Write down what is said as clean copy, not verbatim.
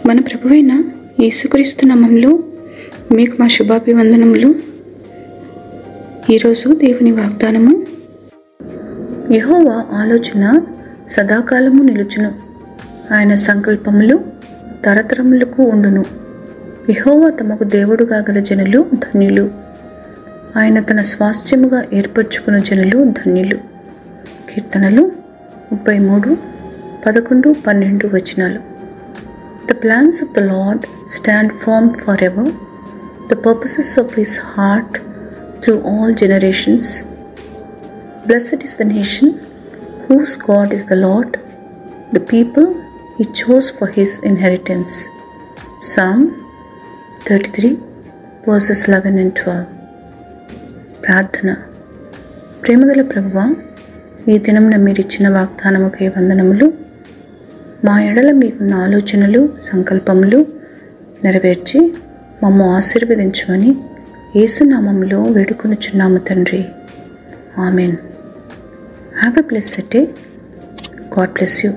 మన ప్రభువైన యేసుక్రీస్తు నామములో మీకు మా శుభాభివందనములు. ఈరోజు దేవుని వాగ్దానము, యెహోవా ఆలోచన సదాకాలము నిలుచును, ఆయన సంకల్పములు తరతరములకు ఉండును. యెహోవా తమకు దేవుడుగా గల జనులు ధన్యులు, ఆయన తన స్వాస్థ్యముగా ఏర్పరచుకున్న జనులు ధన్యులు. కీర్తనలు 33:11-12 వచనాలు. The plans of the Lord stand firm forever, the purposes of his heart through all generations. Blessed is the nation whose God is the Lord, the people he chose for his inheritance. Psalm 33:11-12. ప్రార్థన. ప్రేమగల ప్రభువా, ఈ దినమున మీరిచ్చిన వాగ్దానముకే వందనములు. మా ఎడల మీకున్న ఆలోచనలు, సంకల్పములు నెరవేర్చి మమ్ము ఆశీర్వదించమని యేసునామములో వేడుకొనుచున్నాము తండ్రి. Amen. Have a blessed day. God bless you.